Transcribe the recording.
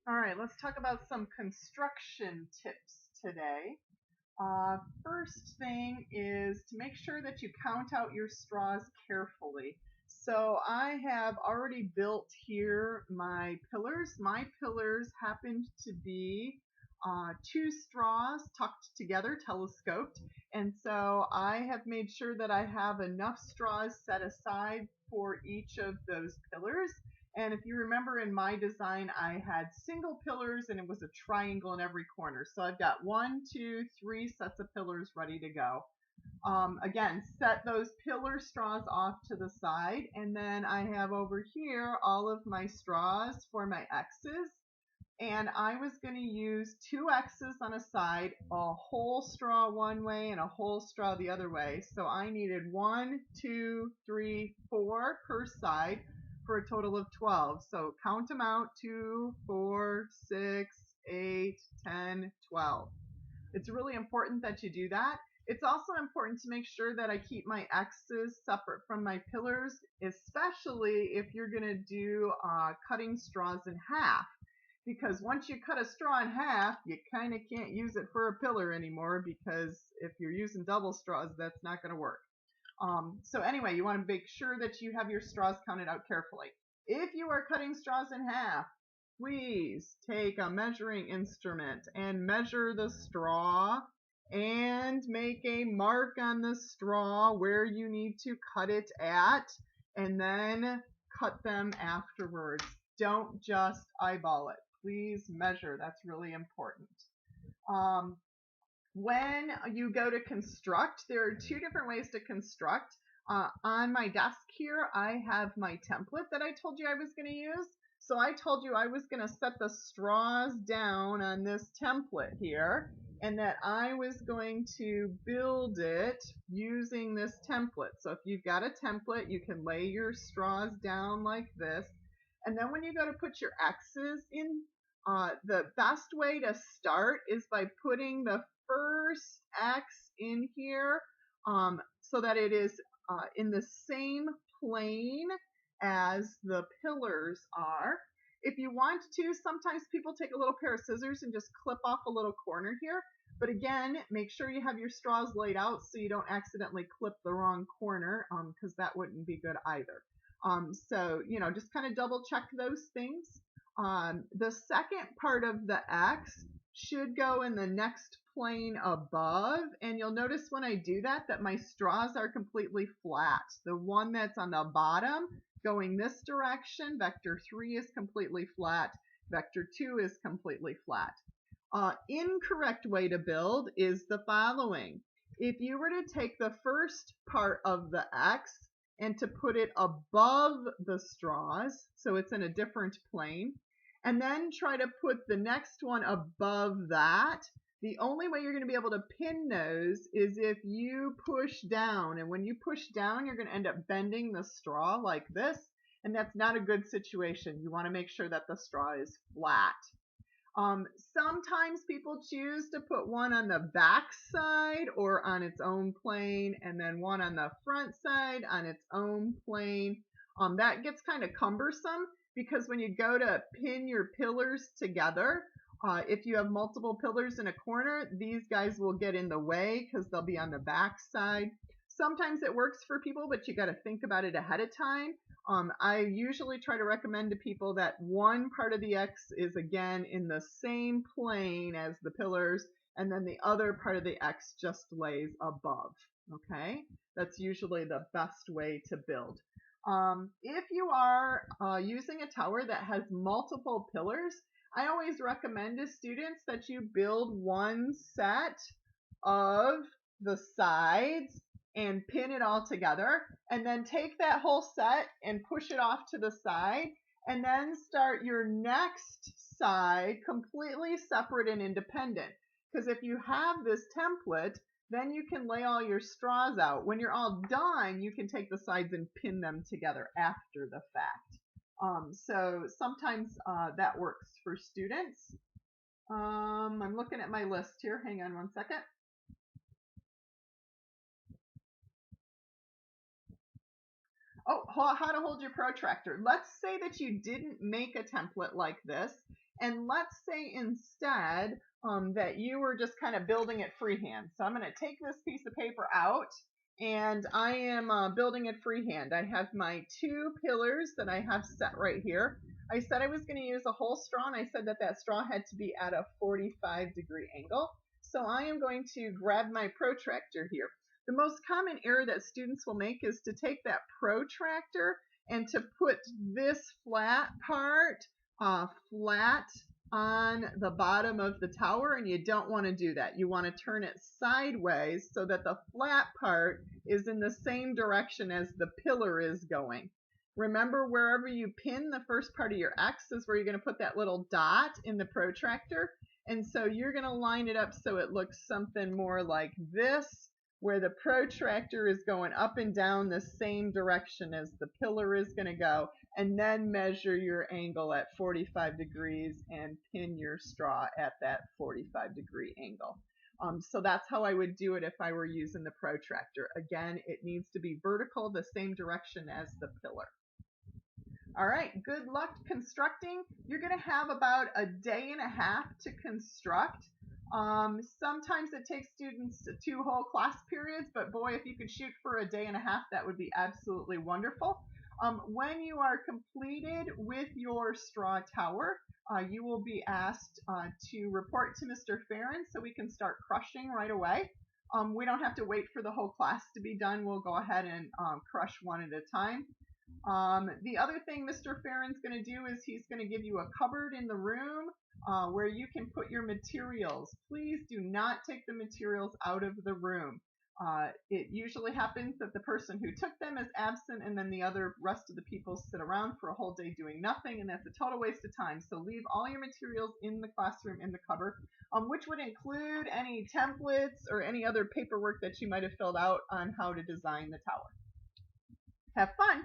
All right, let's talk about some construction tips today. First thing is to make sure that you count out your straws carefully. So I have already built here my pillars. My pillars happened to be two straws tucked together, telescoped. And so I have made sure that I have enough straws set aside for each of those pillars. And if you remember in my design, I had single pillars and it was a triangle in every corner. So I've got 1, 2, 3 sets of pillars ready to go. Again, set those pillar straws off to the side. And then I have over here all of my straws for my X's. And I was going to use two X's on a side, a whole straw one way and a whole straw the other way. So I needed 1, 2, 3, 4 per side for a total of 12. So count them out: 2, 4, 6, 8, 10, 12. It's really important that you do that. It's also important to make sure that I keep my X's separate from my pillars, especially if you're going to do cutting straws in half. Because once you cut a straw in half, you kind of can't use it for a pillar anymore, because if you're using double straws, that's not going to work. So anyway, you want to make sure that you have your straws counted out carefully. If you are cutting straws in half, please take a measuring instrument and measure the straw and make a mark on the straw where you need to cut it at, and then cut them afterwards. Don't just eyeball it. Please measure. That's really important. Um, when you go to construct, there are two different ways to construct. On my desk here, I have my template that I told you I was going to use. So I told you I was going to set the straws down on this template here, and that I was going to build it using this template. So if you've got a template, you can lay your straws down like this. And then when you go to put your X's in, the best way to start is by putting the first X in here, so that it is in the same plane as the pillars are. If you want to, sometimes people take a little pair of scissors and just clip off a little corner here. But again, make sure you have your straws laid out so you don't accidentally clip the wrong corner, because that wouldn't be good either. So, just kind of double check those things. The second part of the X should go in the next plane above, and you'll notice when I do that my straws are completely flat. The one that's on the bottom going this direction, vector 3 is completely flat, vector 2 is completely flat. Incorrect way to build is the following. If you were to take the first part of the X and to put it above the straws, so it's in a different plane, and then try to put the next one above that, the only way you're going to be able to pin those is if you push down. And when you push down, you're going to end up bending the straw like this, and that's not a good situation. You want to make sure that the straw is flat. Sometimes people choose to put one on the back side or on its own plane, and then one on the front side on its own plane. That gets kind of cumbersome, because when you go to pin your pillars together, if you have multiple pillars in a corner, these guys will get in the way because they'll be on the back side. Sometimes it works for people, but you got to think about it ahead of time. I usually try to recommend to people that one part of the X is again in the same plane as the pillars, and then the other part of the X just lays above. Okay, that's usually the best way to build. If you are using a tower that has multiple pillars, I always recommend to students that you build one set of the sides and pin it all together, and then take that whole set and push it off to the side, and then start your next side completely separate and independent. Because if you have this template, then you can lay all your straws out. When you're all done, you can take the sides and pin them together after the fact. So sometimes that works for students. I'm looking at my list here. Hang on one second. Oh, how to hold your protractor. Let's say that you didn't make a template like this And let's say instead that you were just kind of building it freehand. So I'm going to take this piece of paper out and I am building it freehand. I have my 2 pillars that I have set right here. I said I was going to use a whole straw, and I said that that straw had to be at a 45-degree angle. So I am going to grab my protractor here. The most common error that students will make is to take that protractor and to put this flat part flat on the bottom of the tower, and you don't want to do that. You want to turn it sideways so that the flat part is in the same direction as the pillar is going. Remember, wherever you pin the first part of your X is where you're going to put that little dot in the protractor. And so you're going to line it up so it looks something more like this, where the protractor is going up and down the same direction as the pillar is going to go, and then measure your angle at 45 degrees and pin your straw at that 45-degree angle. So that's how I would do it if I were using the protractor. Again, it needs to be vertical, the same direction as the pillar. All right, good luck constructing. You're going to have about a day and a half to construct. Sometimes it takes students 2 whole class periods, but boy, if you could shoot for a day and a half, that would be absolutely wonderful. When you are completed with your straw tower, you will be asked to report to Mr. Farron so we can start crushing right away. We don't have to wait for the whole class to be done. We'll go ahead and crush one at a time. The other thing Mr. Farron's going to do is he's going to give you a cupboard in the room where you can put your materials. Please do not take the materials out of the room. It usually happens that the person who took them is absent, and then the rest of the people sit around for a whole day doing nothing, and that's a total waste of time. So leave all your materials in the classroom in the cupboard, which would include any templates or any other paperwork that you might have filled out on how to design the tower. Have fun!